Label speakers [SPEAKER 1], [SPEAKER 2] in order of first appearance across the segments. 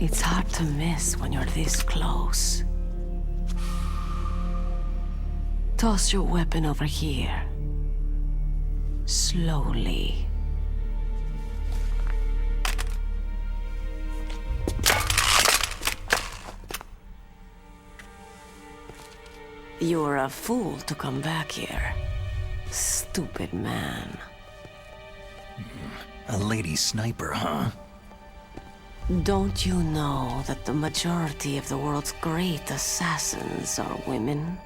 [SPEAKER 1] It's hard to miss when you're this close. Toss your weapon over here. Slowly. You're a fool to come back here. Stupid man.
[SPEAKER 2] A lady sniper, huh?
[SPEAKER 1] Don't you know that the majority of the world's great assassins are women?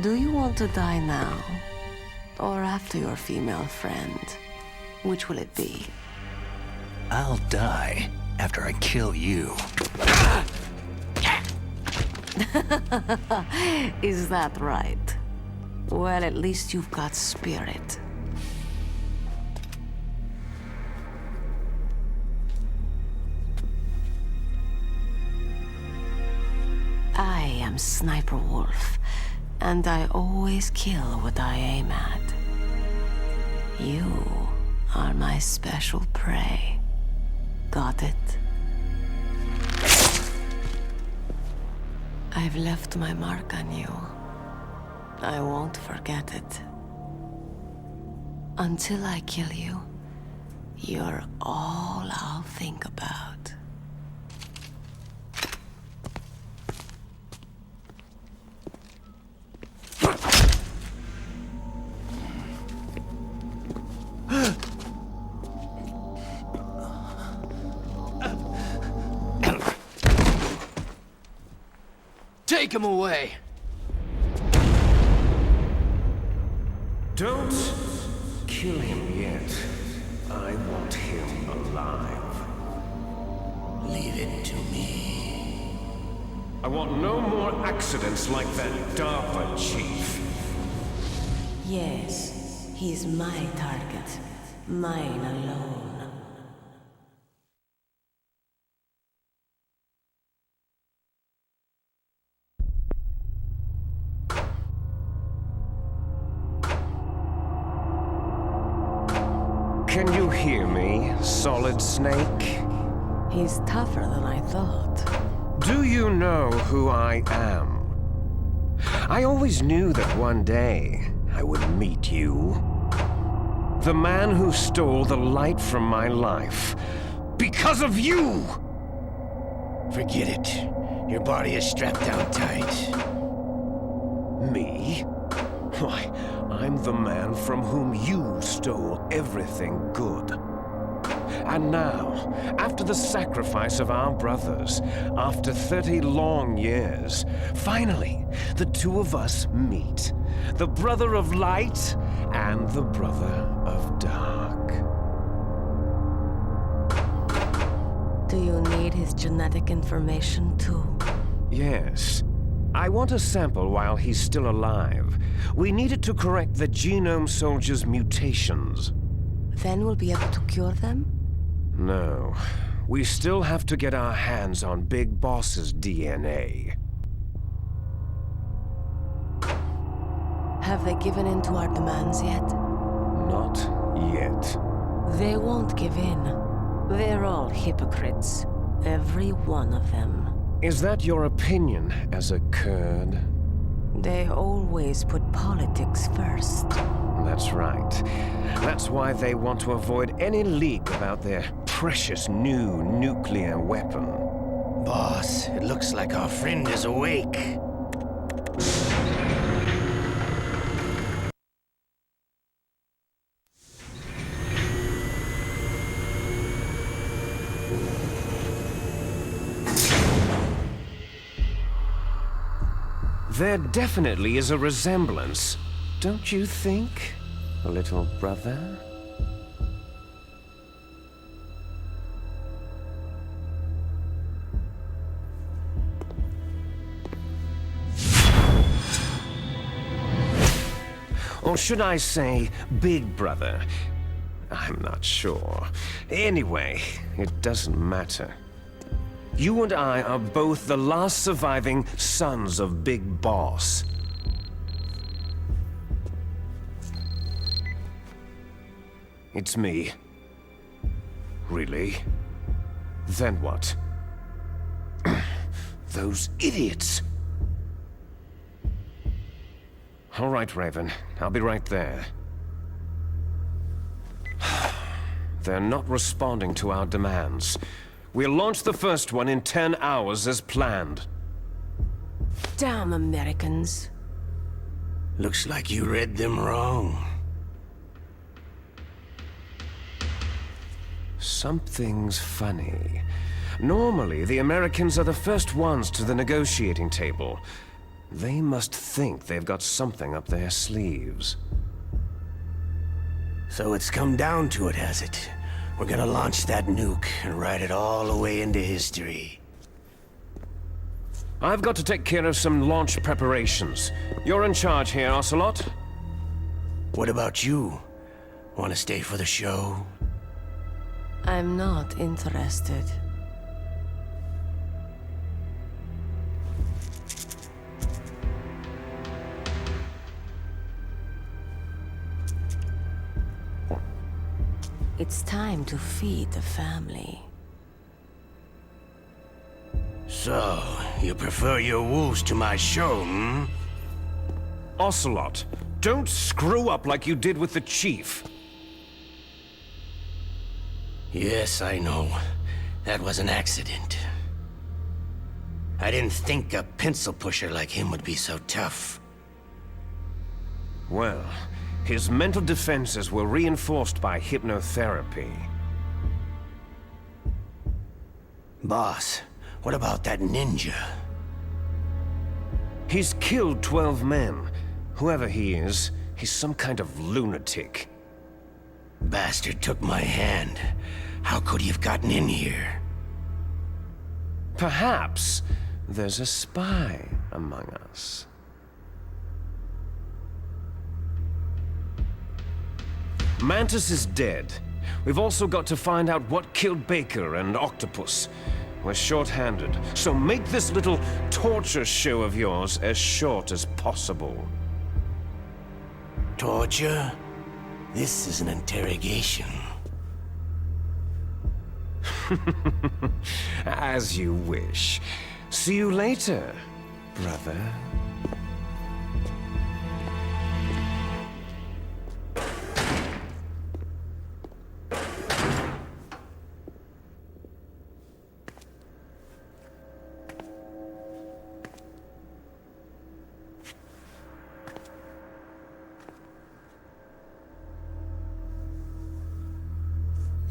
[SPEAKER 1] Do you want to die now? Or after your female friend? Which will it be?
[SPEAKER 2] I'll die after I kill you.
[SPEAKER 1] Is that right? Well, at least you've got spirit. I am Sniper Wolf, and I always kill what I aim at. You are my special prey. Got it? I've left my mark on you. I won't forget it. Until I kill you, you're all I'll think about.
[SPEAKER 3] Take him away!
[SPEAKER 4] Don't kill him yet. I want him alive.
[SPEAKER 3] Leave it to me.
[SPEAKER 4] I want no more accidents like that DARPA chief.
[SPEAKER 1] Yes, he's my target. Mine alone.
[SPEAKER 4] Can you hear me, Solid Snake?
[SPEAKER 1] He's tougher than I thought.
[SPEAKER 4] Do you know who I am? I always knew that one day I would meet you. The man who stole the light from my life. Because of you!
[SPEAKER 3] Forget it. Your body is strapped down tight.
[SPEAKER 4] Me? Why, I'm the man from whom you stole everything good. And now, after the sacrifice of our brothers, after 30 long years, finally, the two of us meet. The brother of light and the brother of dark.
[SPEAKER 1] Do you need his genetic information too?
[SPEAKER 4] Yes. I want a sample while he's still alive. We need it to correct the Genome Soldier's mutations.
[SPEAKER 1] Then we'll be able to cure them?
[SPEAKER 4] No. We still have to get our hands on Big Boss's DNA.
[SPEAKER 1] Have they given in to our demands yet?
[SPEAKER 4] Not yet.
[SPEAKER 1] They won't give in. They're all hypocrites. Every one of them.
[SPEAKER 4] Is that your opinion as a Kurd?
[SPEAKER 1] They always put politics first.
[SPEAKER 4] That's right. That's why they want to avoid any leak about their precious new nuclear weapon.
[SPEAKER 3] Boss, it looks like our friend is awake.
[SPEAKER 4] There definitely is a resemblance, don't you think, little brother? Or should I say, big brother? I'm not sure. Anyway, it doesn't matter. You and I are both the last surviving sons of Big Boss. It's me. Really? Then what? Those idiots! All right, Raven. I'll be right there. They're not responding to our demands. We'll launch the first one in 10 hours as planned.
[SPEAKER 1] Damn Americans.
[SPEAKER 3] Looks like you read them wrong.
[SPEAKER 4] Something's funny. Normally, the Americans are the first ones to the negotiating table. They must think they've got something up their sleeves.
[SPEAKER 3] So it's come down to it, has it? We're gonna launch that nuke and write it all away into history.
[SPEAKER 4] I've got to take care of some launch preparations. You're in charge here, Ocelot.
[SPEAKER 3] What about you? Want to stay for the show?
[SPEAKER 1] I'm not interested. It's time to feed the family.
[SPEAKER 3] So, you prefer your wolves to my show, hmm?
[SPEAKER 4] Ocelot, don't screw up like you did with the chief.
[SPEAKER 3] Yes, I know. That was an accident. I didn't think a pencil pusher like him would be so tough.
[SPEAKER 4] Well, his mental defenses were reinforced by hypnotherapy.
[SPEAKER 3] Boss, what about that ninja?
[SPEAKER 4] He's killed 12 men. Whoever he is, he's some kind of lunatic.
[SPEAKER 3] Bastard took my hand. How could he have gotten in here?
[SPEAKER 4] Perhaps there's a spy among us. Mantis is dead. We've also got to find out what killed Baker and Octopus. We're short-handed, so make this little torture show of yours as short as possible.
[SPEAKER 3] Torture? This is an interrogation.
[SPEAKER 4] As you wish. See you later, brother.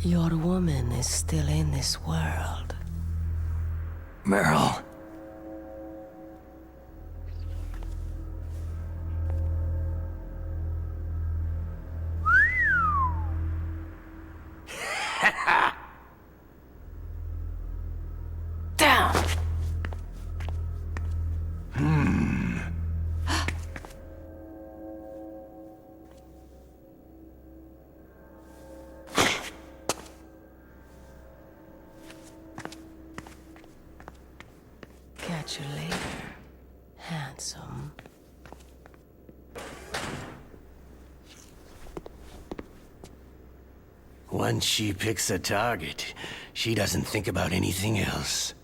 [SPEAKER 1] Your woman is still in this world.
[SPEAKER 2] Meryl.
[SPEAKER 1] Down! Catch you later, handsome.
[SPEAKER 3] Once she picks a target, she doesn't think about anything else.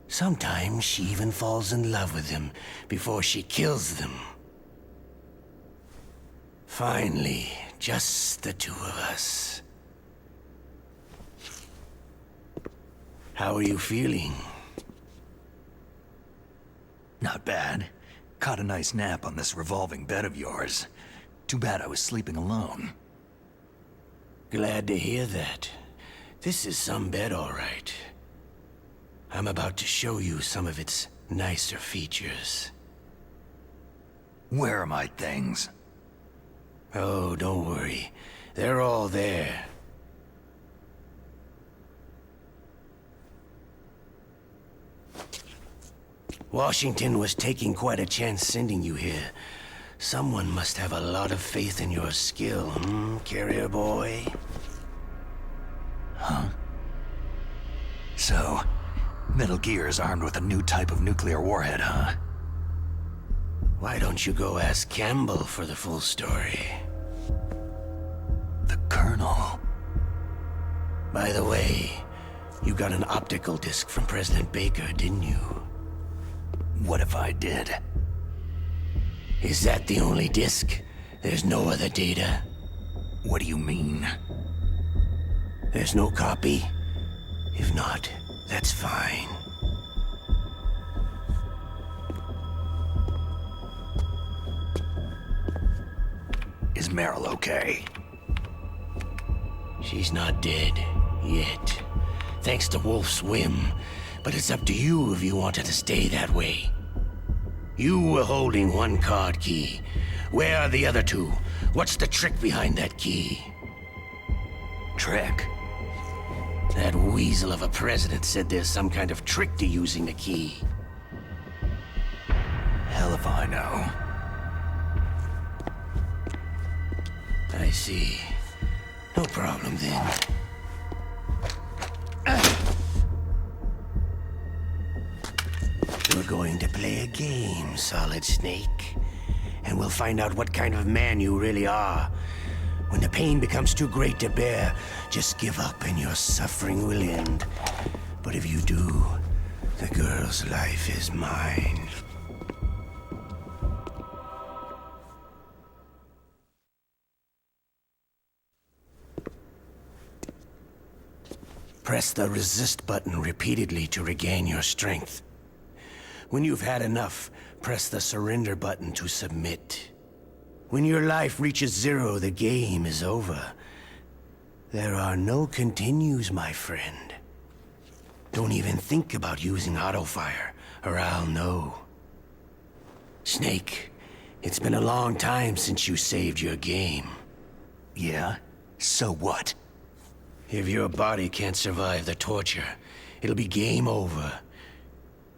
[SPEAKER 3] Sometimes she even falls in love with them before she kills them. Finally, just the two of us. How are you feeling?
[SPEAKER 2] Not bad. Caught a nice nap on this revolving bed of yours. Too bad I was sleeping alone.
[SPEAKER 3] Glad to hear that. This is some bed, all right. I'm about to show you some of its nicer features.
[SPEAKER 2] Where are my things?
[SPEAKER 3] Oh, don't worry. They're all there. Washington was taking quite a chance sending you here. Someone must have a lot of faith in your skill, carrier boy?
[SPEAKER 2] Huh? So, Metal Gear is armed with a new type of nuclear warhead, huh?
[SPEAKER 3] Why don't you go ask Campbell for the full story?
[SPEAKER 2] The Colonel.
[SPEAKER 3] By the way, You got an optical disc from President Baker, didn't you?
[SPEAKER 2] What if I did?
[SPEAKER 3] Is that the only disc? There's no other data?
[SPEAKER 2] What do you mean?
[SPEAKER 3] There's no copy? If not, that's fine.
[SPEAKER 2] Is Meryl okay?
[SPEAKER 3] She's not dead, yet. Thanks to Wolf's whim. But it's up to you if you want her to stay that way. You were holding one card key. Where are the other two? What's the trick behind that key?
[SPEAKER 2] Trick?
[SPEAKER 3] That weasel of a president said there's some kind of trick to using the key.
[SPEAKER 2] Hell if I know.
[SPEAKER 3] I see. No problem then. We're going to play a game, Solid Snake. And we'll find out what kind of man you really are. When the pain becomes too great to bear, just give up and your suffering will end. But if you do, the girl's life is mine. Press the resist button repeatedly to regain your strength. When you've had enough, press the surrender button to submit. When your life reaches 0, the game is over. There are no continues, my friend. Don't even think about using auto-fire, or I'll know. Snake, it's been a long time since you saved your game.
[SPEAKER 2] Yeah? So what?
[SPEAKER 3] If your body can't survive the torture, it'll be game over.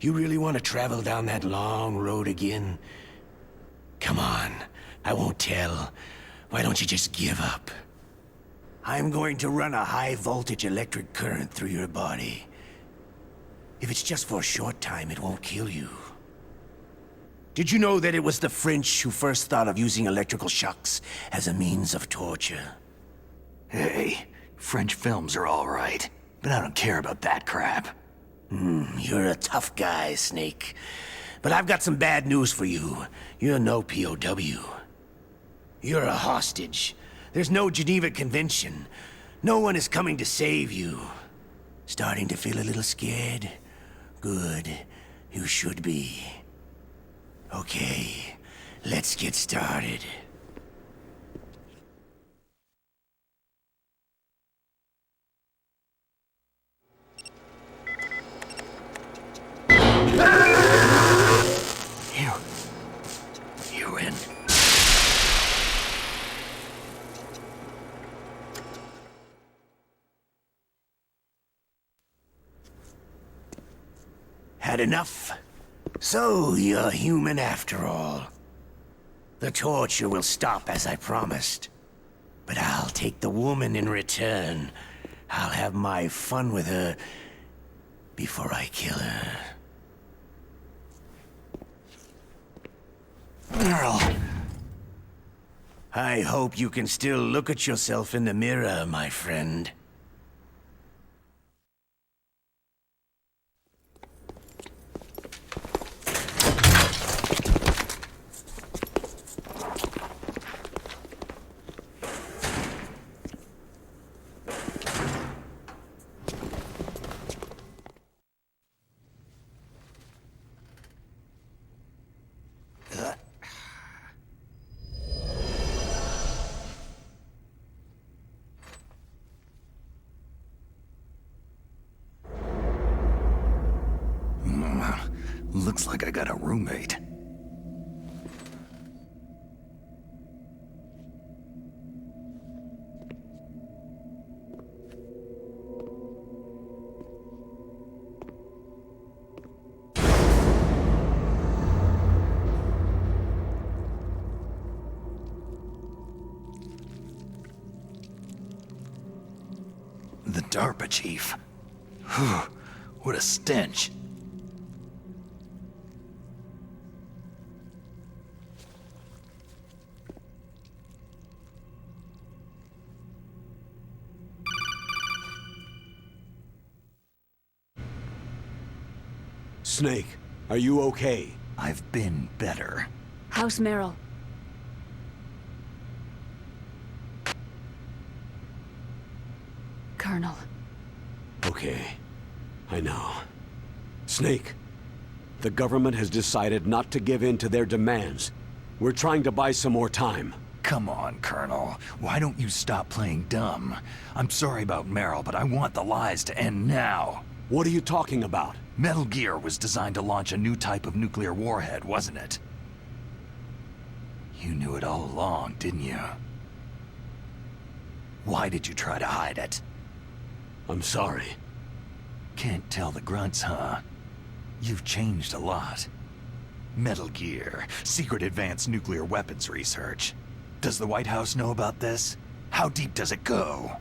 [SPEAKER 3] You really want to travel down that long road again? Come on, I won't tell. Why don't you just give up? I'm going to run a high-voltage electric current through your body. If it's just for a short time, it won't kill you. Did you know that it was the French who first thought of using electrical shocks as a means of torture?
[SPEAKER 2] Hey, French films are all right, but I don't care about that crap.
[SPEAKER 3] You're a tough guy, Snake. But I've got some bad news for you. You're no POW. You're a hostage. There's no Geneva Convention. No one is coming to save you. Starting to feel a little scared? Good. You should be. Okay, let's get started.
[SPEAKER 2] You in?
[SPEAKER 3] Had enough? So, you're human after all. The torture will stop as I promised. But I'll take the woman in return. I'll have my fun with her before I kill her.
[SPEAKER 2] Meryl!
[SPEAKER 3] I hope you can still look at yourself in the mirror, my friend.
[SPEAKER 2] Looks like I got a roommate. The DARPA chief. Whew, what a stench.
[SPEAKER 5] Snake, are you okay?
[SPEAKER 2] I've been better.
[SPEAKER 6] How's Meryl? Colonel.
[SPEAKER 5] Okay. I know. Snake, the government has decided not to give in to their demands. We're trying to buy some more time.
[SPEAKER 2] Come on, Colonel. Why don't you stop playing dumb? I'm sorry about Meryl, but I want the lies to end now.
[SPEAKER 5] What are you talking about?
[SPEAKER 2] Metal Gear was designed to launch a new type of nuclear warhead, wasn't it? You knew it all along, didn't you? Why did you try to hide it?
[SPEAKER 5] I'm sorry.
[SPEAKER 2] Can't tell the grunts, huh? You've changed a lot. Metal Gear, secret advanced nuclear weapons research. Does the White House know about this? How deep does it go?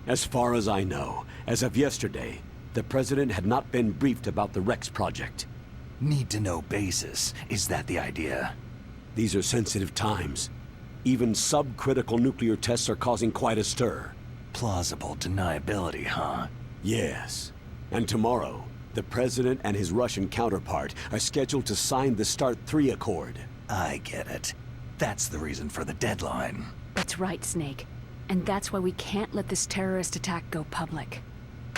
[SPEAKER 5] As far as I know, as of yesterday, the President had not been briefed about the Rex project.
[SPEAKER 2] Need-to-know basis. Is that the idea?
[SPEAKER 5] These are sensitive times. Even subcritical nuclear tests are causing quite a stir.
[SPEAKER 2] Plausible deniability, huh?
[SPEAKER 5] Yes. And tomorrow, the President and his Russian counterpart are scheduled to sign the START 3 Accord.
[SPEAKER 2] I get it. That's the reason for the deadline.
[SPEAKER 6] That's right, Snake. And that's why we can't let this terrorist attack go public.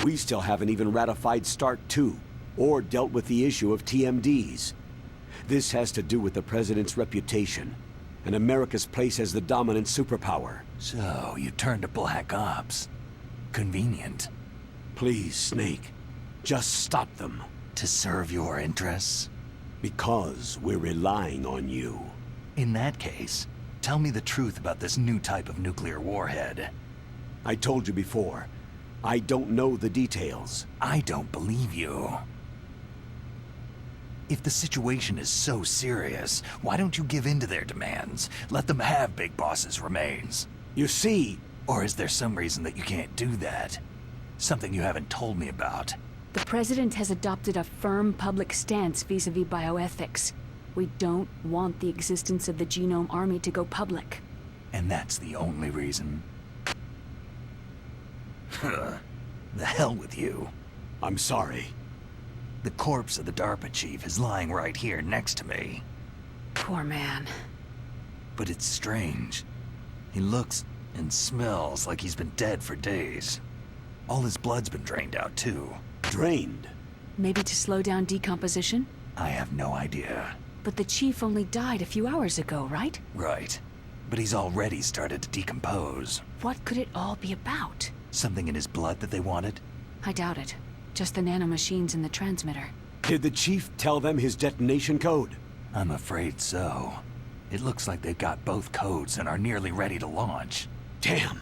[SPEAKER 5] We still haven't even ratified START 2, or dealt with the issue of TMDs. This has to do with the President's reputation, and America's place as the dominant superpower.
[SPEAKER 2] So, you turned to Black Ops. Convenient.
[SPEAKER 5] Please, Snake, just stop them.
[SPEAKER 2] To serve your interests?
[SPEAKER 5] Because we're relying on you.
[SPEAKER 2] In that case, tell me the truth about this new type of nuclear warhead.
[SPEAKER 5] I told you before, I don't know the details.
[SPEAKER 2] I don't believe you. If the situation is so serious, why don't you give in to their demands? Let them have Big Boss's remains.
[SPEAKER 5] You see...
[SPEAKER 2] Or is there some reason that you can't do that? Something you haven't told me about.
[SPEAKER 6] The President has adopted a firm public stance vis-a-vis bioethics. We don't want the existence of the Genome Army to go public.
[SPEAKER 2] And that's the only reason? The hell with you.
[SPEAKER 5] I'm sorry.
[SPEAKER 2] The corpse of the DARPA chief is lying right here next to me.
[SPEAKER 6] Poor man.
[SPEAKER 2] But it's strange. He looks and smells like he's been dead for days. All his blood's been drained out, too.
[SPEAKER 5] Drained?
[SPEAKER 6] Maybe to slow down decomposition?
[SPEAKER 2] I have no idea.
[SPEAKER 6] But the chief only died a few hours ago, right?
[SPEAKER 2] Right. But he's already started to decompose.
[SPEAKER 6] What could it all be about?
[SPEAKER 2] Something in his blood that they wanted?
[SPEAKER 6] I doubt it. Just the nanomachines in the transmitter.
[SPEAKER 5] Did the chief tell them his detonation code?
[SPEAKER 2] I'm afraid so. It looks like they've got both codes and are nearly ready to launch.
[SPEAKER 5] Damn!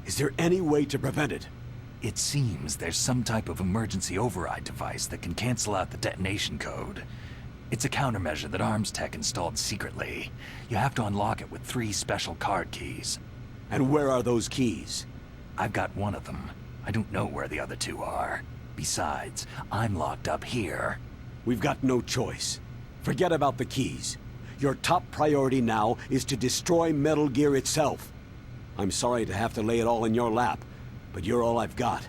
[SPEAKER 5] Is there any way to prevent it?
[SPEAKER 2] It seems there's some type of emergency override device that can cancel out the detonation code. It's a countermeasure that Arms Tech installed secretly. You have to unlock it with 3 special card keys.
[SPEAKER 5] And where are those keys?
[SPEAKER 2] I've got one of them. I don't know where the other 2 are. Besides, I'm locked up here.
[SPEAKER 5] We've got no choice. Forget about the keys. Your top priority now is to destroy Metal Gear itself. I'm sorry to have to lay it all in your lap, but you're all I've got.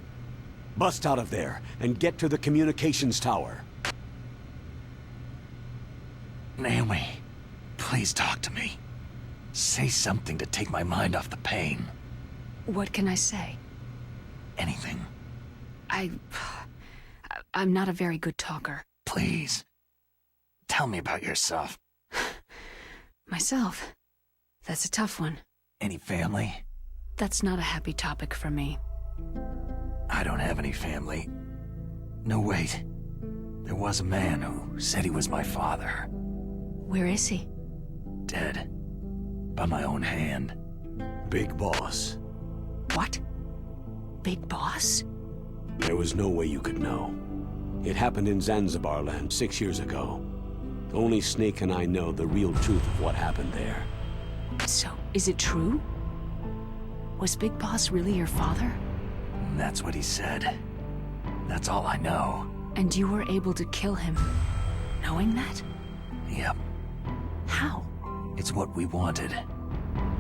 [SPEAKER 5] Bust out of there and get to the communications tower.
[SPEAKER 2] Naomi, please talk to me. Say something to take my mind off the pain.
[SPEAKER 6] What can I say?
[SPEAKER 2] Anything.
[SPEAKER 6] I'm not a very good talker.
[SPEAKER 2] Please. Tell me about yourself.
[SPEAKER 6] Myself? That's a tough one.
[SPEAKER 2] Any family?
[SPEAKER 6] That's not a happy topic for me.
[SPEAKER 2] I don't have any family. No, wait. There was a man who said he was my father.
[SPEAKER 6] Where is he?
[SPEAKER 2] Dead. By my own hand.
[SPEAKER 5] Big Boss.
[SPEAKER 6] What? Big Boss?
[SPEAKER 5] There was no way you could know. It happened in Zanzibar land 6 years ago. Only Snake and I know the real truth of what happened there.
[SPEAKER 6] So, is it true? Was Big Boss really your father?
[SPEAKER 2] That's what he said. That's all I know.
[SPEAKER 6] And you were able to kill him, knowing that?
[SPEAKER 2] Yep.
[SPEAKER 6] How?
[SPEAKER 2] It's what we wanted.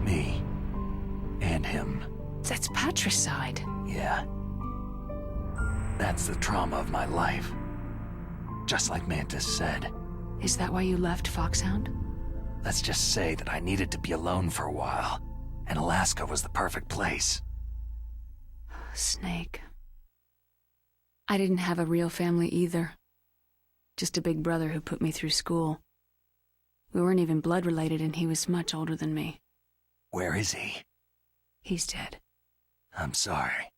[SPEAKER 2] Me. And him.
[SPEAKER 6] That's patricide.
[SPEAKER 2] Yeah. That's the trauma of my life. just like Mantis said.
[SPEAKER 6] Is that why you left Foxhound?
[SPEAKER 2] Let's just say that I needed to be alone for a while, and Alaska was the perfect place.
[SPEAKER 6] Snake. I didn't have a real family either. Just a big brother who put me through school. We weren't even blood related, and he was much older than me.
[SPEAKER 2] Where is he?
[SPEAKER 6] He's dead.
[SPEAKER 2] I'm sorry.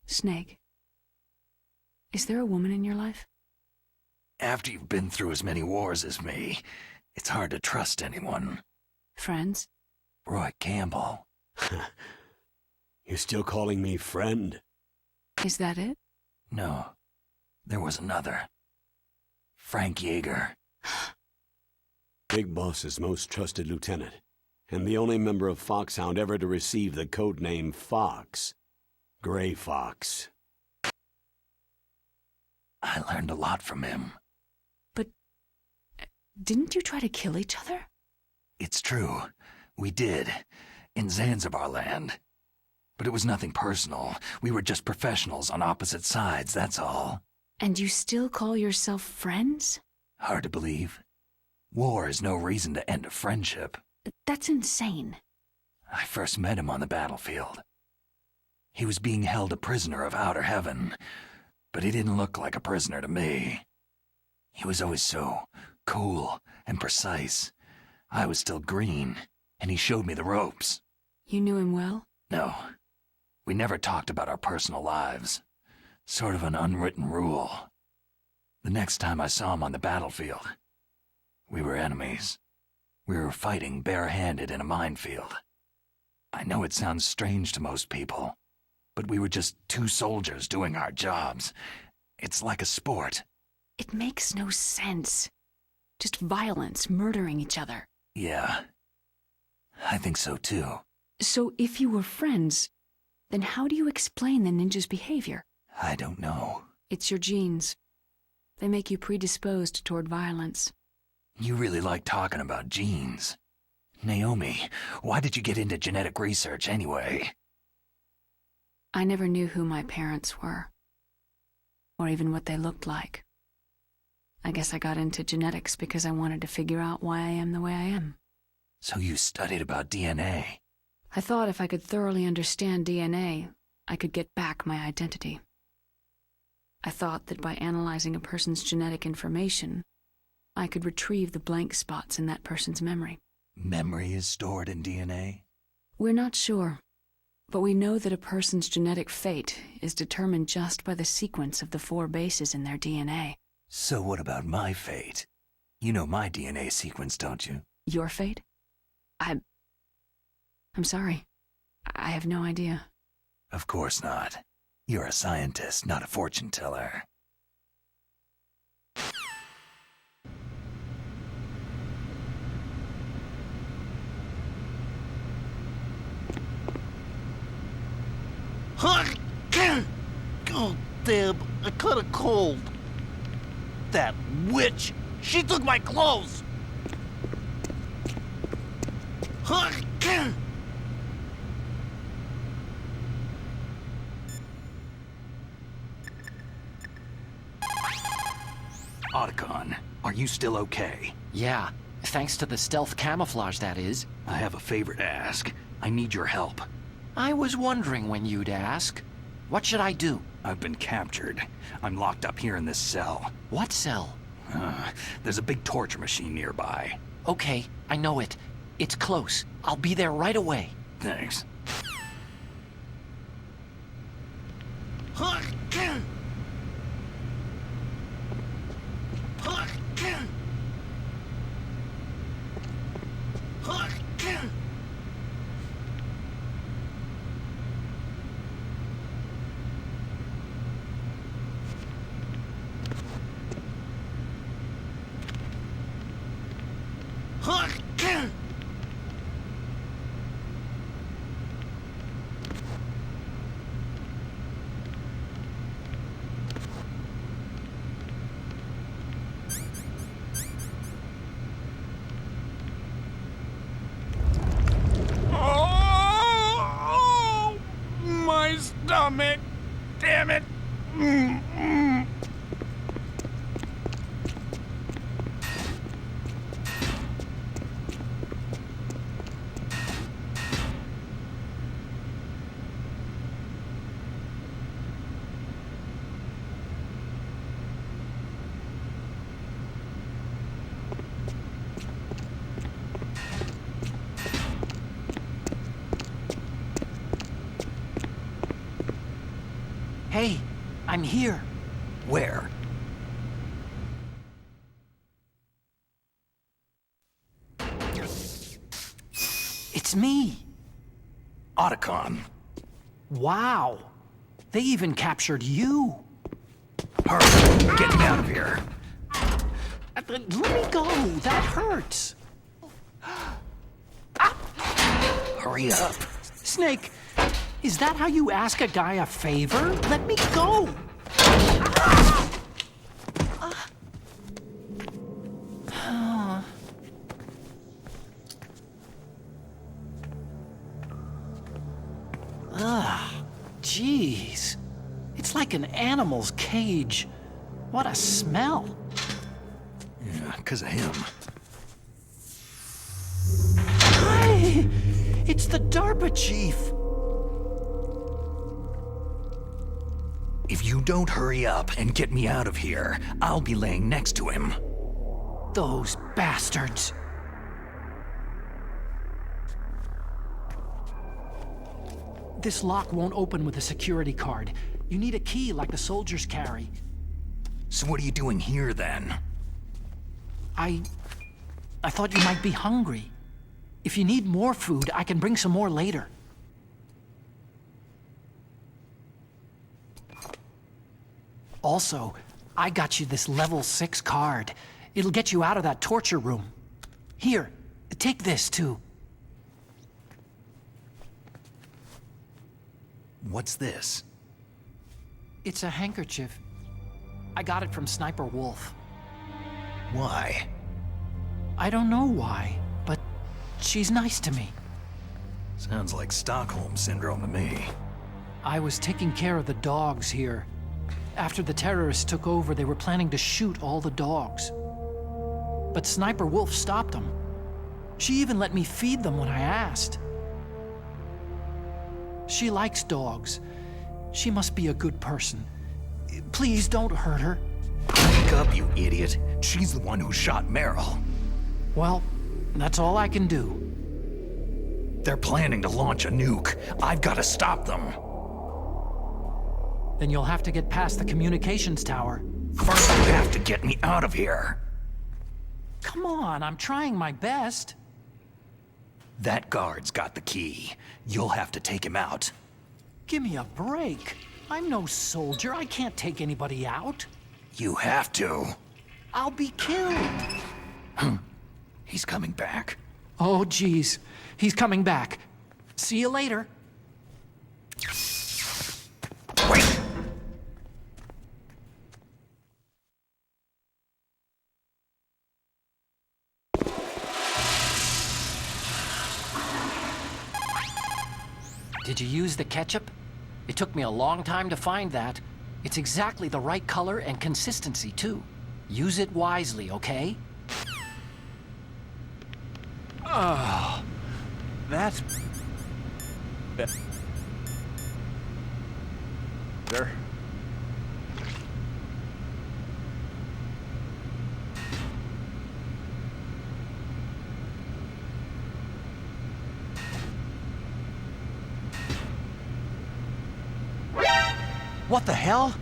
[SPEAKER 6] Snake. Is there a woman in your life?
[SPEAKER 2] After you've been through as many wars as me, it's hard to trust anyone.
[SPEAKER 6] Friends?
[SPEAKER 2] Roy Campbell.
[SPEAKER 5] You're still calling me friend?
[SPEAKER 6] Is that it?
[SPEAKER 2] No, there was another. Frank Yeager.
[SPEAKER 5] Big Boss's most trusted lieutenant, and the only member of Foxhound ever to receive the codename Fox. Gray Fox.
[SPEAKER 2] I learned a lot from him.
[SPEAKER 6] But didn't you try to kill each other?
[SPEAKER 2] It's true. We did. In Zanzibar land. But it was nothing personal. We were just professionals on opposite sides, that's all.
[SPEAKER 6] And you still call yourself friends?
[SPEAKER 2] Hard to believe. War is no reason to end a friendship.
[SPEAKER 6] That's insane.
[SPEAKER 2] I first met him on the battlefield. He was being held a prisoner of outer heaven, but he didn't look like a prisoner to me. He was always so cool and precise. I was still green, and he showed me the ropes.
[SPEAKER 6] You knew him well?
[SPEAKER 2] No. We never talked about our personal lives. Sort of an unwritten rule. The next time I saw him on the battlefield, we were enemies. We were fighting barehanded in a minefield. I know it sounds strange to most people, but we were just two soldiers doing our jobs. It's like a sport.
[SPEAKER 6] It makes no sense. Just violence, murdering each other.
[SPEAKER 2] Yeah. I think so too.
[SPEAKER 6] So if you were friends, then how do you explain the ninja's behavior?
[SPEAKER 2] I don't know.
[SPEAKER 6] It's your genes. They make you predisposed toward violence.
[SPEAKER 2] You really like talking about genes. Naomi, why did you get into genetic research anyway?
[SPEAKER 6] I never knew who my parents were, or even what they looked like. I guess I got into genetics because I wanted to figure out why I am the way I am.
[SPEAKER 2] So you studied about DNA?
[SPEAKER 6] I thought if I could thoroughly understand DNA, I could get back my identity. I thought that by analyzing a person's genetic information, I could retrieve the blank spots in that person's memory.
[SPEAKER 2] Memory is stored in DNA?
[SPEAKER 6] We're not sure, but we know that a person's genetic fate is determined just by the sequence of the 4 bases in their DNA.
[SPEAKER 2] So what about my fate? You know my DNA sequence, don't you?
[SPEAKER 6] Your fate? I'm sorry. I have no idea.
[SPEAKER 2] Of course not. You're a scientist, not a fortune teller.
[SPEAKER 7] Oh, Deb, I caught a cold. That witch! She took my clothes!
[SPEAKER 2] Otacon, are you still okay?
[SPEAKER 8] Yeah, thanks to the stealth camouflage, that is.
[SPEAKER 2] I have a favor to ask. I need your help.
[SPEAKER 8] I was wondering when you'd ask. What should I do?
[SPEAKER 2] I've been captured. I'm locked up here in this cell.
[SPEAKER 8] What cell?
[SPEAKER 2] There's a big torture machine nearby.
[SPEAKER 8] Okay, I know it. It's close. I'll be there right away.
[SPEAKER 2] Thanks.
[SPEAKER 4] Oh, my stomach! Damn it!
[SPEAKER 8] Hey, I'm here.
[SPEAKER 2] Where?
[SPEAKER 8] It's me.
[SPEAKER 2] Otacon.
[SPEAKER 8] Wow. They even captured you.
[SPEAKER 2] Hurry, get me out of here.
[SPEAKER 8] Let me go. That hurts.
[SPEAKER 2] Hurry up.
[SPEAKER 8] Snake, is that how you ask a guy a favor? Let me go. Jeez. It's like an animal's cage. What a smell.
[SPEAKER 2] Yeah, 'cause of him.
[SPEAKER 8] Hi! It's the DARPA chief.
[SPEAKER 2] If you don't hurry up and get me out of here, I'll be laying next to him.
[SPEAKER 8] Those bastards. This lock won't open with a security card. You need a key like the soldiers carry.
[SPEAKER 2] So what are you doing here, then?
[SPEAKER 8] I thought you might be hungry. If you need more food, I can bring some more later. Also, I got you this level 6 card. It'll get you out of that torture room. Here, take this too.
[SPEAKER 2] What's this?
[SPEAKER 8] It's a handkerchief. I got it from Sniper Wolf.
[SPEAKER 2] Why?
[SPEAKER 8] I don't know why, but she's nice to me.
[SPEAKER 2] Sounds like Stockholm Syndrome to me.
[SPEAKER 8] I was taking care of the dogs here. After the terrorists took over, they were planning to shoot all the dogs. But Sniper Wolf stopped them. She even let me feed them when I asked. She likes dogs. She must be a good person. Please don't hurt her.
[SPEAKER 2] Wake up, you idiot. She's the one who shot Meryl.
[SPEAKER 8] Well, that's all I can do.
[SPEAKER 2] They're planning to launch a nuke. I've got to stop them.
[SPEAKER 8] Then you'll have to get past the communications tower.
[SPEAKER 2] First, you have to get me out of here.
[SPEAKER 8] Come on, I'm trying my best.
[SPEAKER 2] That guard's got the key. You'll have to take him out.
[SPEAKER 8] Give me a break. I'm no soldier. I can't take anybody out.
[SPEAKER 2] You have to.
[SPEAKER 8] I'll be killed.
[SPEAKER 2] He's coming back.
[SPEAKER 8] Oh, geez. He's coming back. See you later.
[SPEAKER 2] Wait!
[SPEAKER 8] Did you use the ketchup? It took me a long time to find that. It's exactly the right color and consistency, too. Use it wisely, okay?
[SPEAKER 4] Oh, that's better.
[SPEAKER 8] What the hell?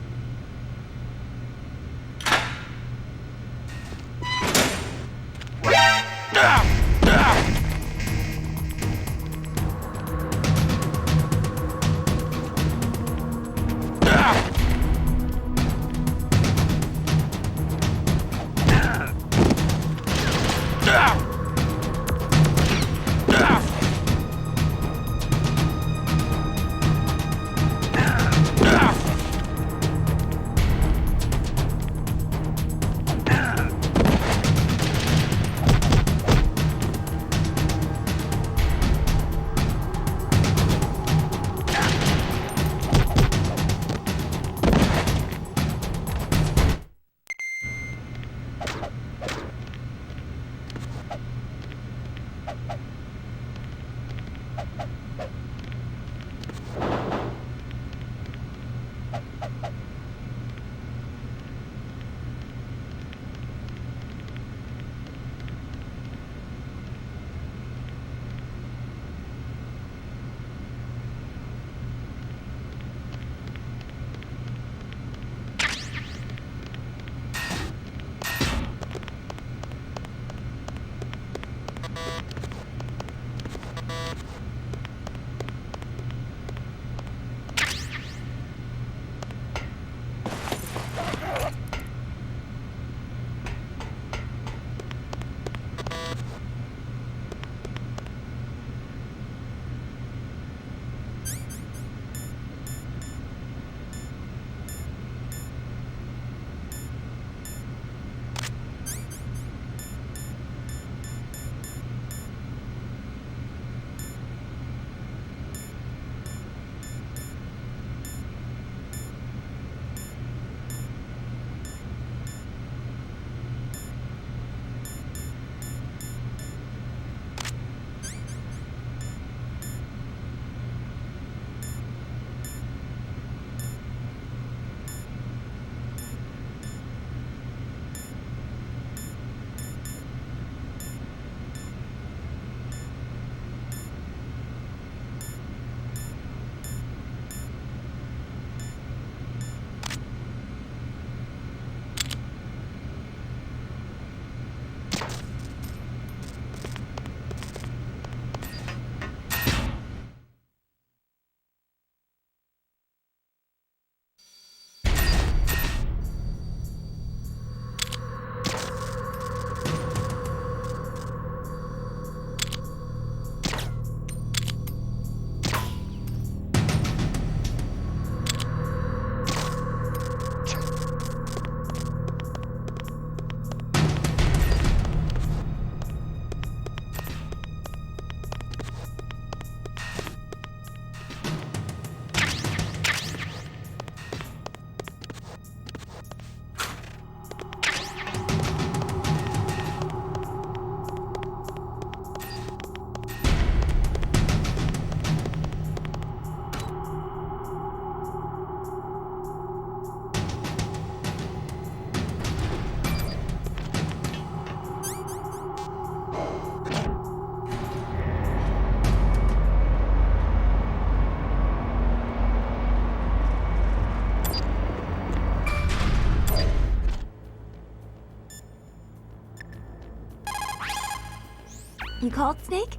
[SPEAKER 9] You called, Snake?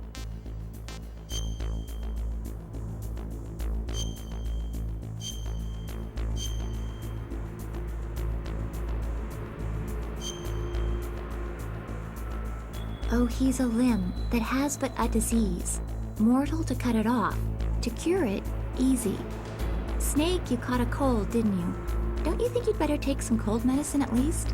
[SPEAKER 9] Oh, he's a limb that has but a disease. Mortal to cut it off. To cure it, easy. Snake, you caught a cold, didn't you? Don't you think you'd better take some cold medicine at least?